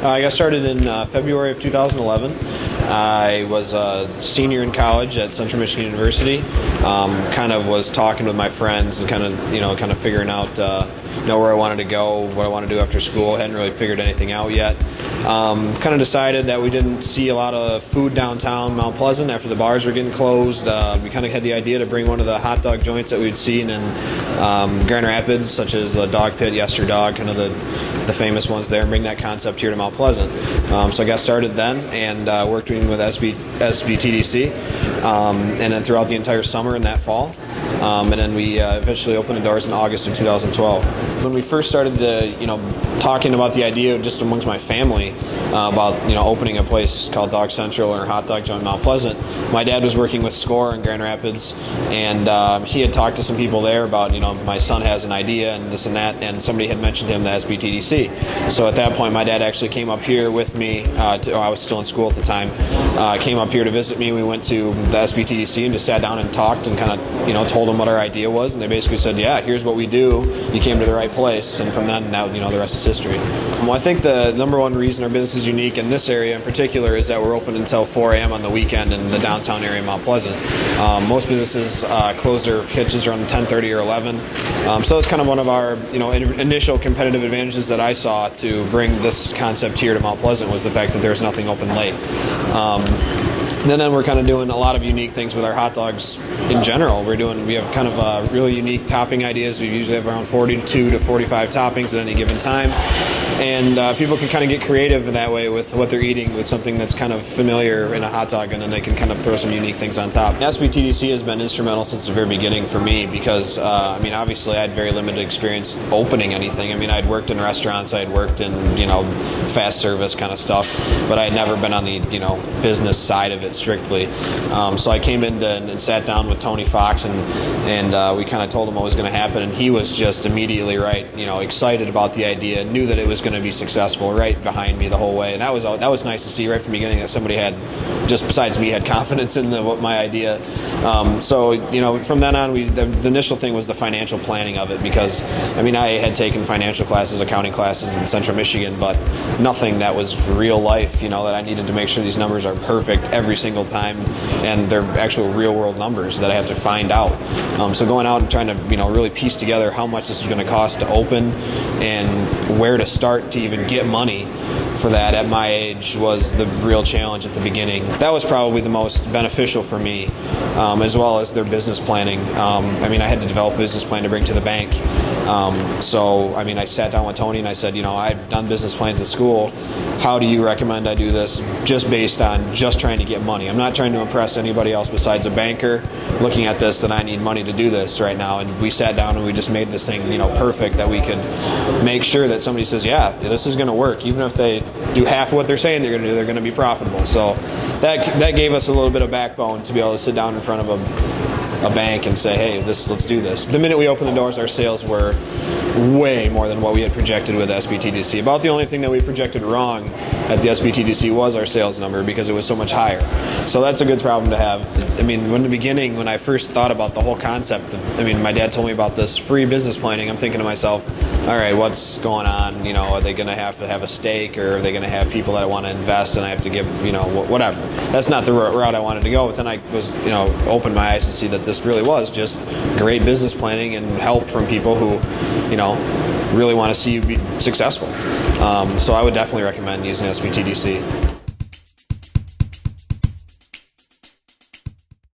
I got started in February of 2011. I was a senior in college at Central Michigan University. Kind of was talking with my friends and kind of figuring out where I wanted to go, what I wanted to do after school. Hadn't really figured anything out yet. Kind of decided that we didn't see a lot of food downtown Mount Pleasant after the bars were getting closed. We kind of had the idea to bring one of the hot dog joints that we'd seen in Grand Rapids, such as Dog Pit, Yester Dog, kind of the famous ones there, and bring that concept here to Mount Pleasant. So I got started then and working with SBTDC, and then throughout the entire summer and that fall. And then we eventually opened the doors in August of 2012. When we first started talking about the idea just amongst my family about opening a place called Dog Central or Hot Dog Joint Mount Pleasant, my dad was working with SCORE in Grand Rapids, and he had talked to some people there about my son has an idea and this and that, and somebody had mentioned him, the SBTDC. So at that point, my dad actually came up here with me. I was still in school at the time. Came up here to visit me. We went to the SBTDC and just sat down and talked and kind of told them what our idea was, and they basically said, yeah, here's what we do. You came to the right place. And from then, now the rest is history. Well, I think the number one reason our business is unique in this area in particular is that we're open until 4 a.m. on the weekend in the downtown area of Mount Pleasant. Most businesses close their kitchens around 10:30 or 11. So it's kind of one of our initial competitive advantages that I saw to bring this concept here to Mount Pleasant was the fact that there's nothing open late. Then we're kind of doing a lot of unique things with our hot dogs in general. We have kind of really unique topping ideas. We usually have around 42 to 45 toppings at any given time. And people can kind of get creative in that way with what they're eating with something that's kind of familiar in a hot dog, and then they can kind of throw some unique things on top. SBTDC has been instrumental since the very beginning for me because, obviously I had very limited experience opening anything. I'd worked in restaurants, I'd worked in, fast service kind of stuff, but I had never been on the, business side of it strictly. So I came in and sat down with Tony Fox, and we kind of told him what was going to happen, and he was just immediately excited about the idea, knew that it was going to be successful, right behind me the whole way, and that was nice to see right from the beginning that somebody had, just besides me, had confidence in my idea. So from then on, the initial thing was the financial planning of it, because I had taken financial classes, accounting classes in Central Michigan, but nothing that was real life, that I needed to make sure these numbers are perfect every single time, and they're actual real world numbers that I have to find out. So going out and trying to really piece together how much this is going to cost to open and where to start to even get money for that at my age was the real challenge at the beginning. That was probably the most beneficial for me, as well as their business planning. I had to develop a business plan to bring to the bank. So I sat down with Tony and I said, I've done business plans at school. How do you recommend I do this just based on just trying to get money? I'm not trying to impress anybody else besides a banker looking at this that I need money to do this right now. And we sat down and we just made this thing, perfect, that we could make sure that somebody says, yeah, this is going to work. Even if they do half of what they're saying they're going to do, they're going to be profitable. So that gave us a little bit of backbone to be able to sit down in front of a bank and say, hey, let's do this. The minute we opened the doors, our sales were way more than what we had projected with SBTDC. About the only thing that we projected wrong at the SBTDC was our sales number, because it was so much higher. So that's a good problem to have. In the beginning, when I first thought about the whole concept, my dad told me about this free business planning, I'm thinking to myself, all right, what's going on? Are they going to have a stake, or are they going to have people that want to invest and I have to give, whatever. That's not the route I wanted to go. But then I was, opened my eyes to see that this really was just great business planning and help from people who, really want to see you be successful. So I would definitely recommend using SBTDC.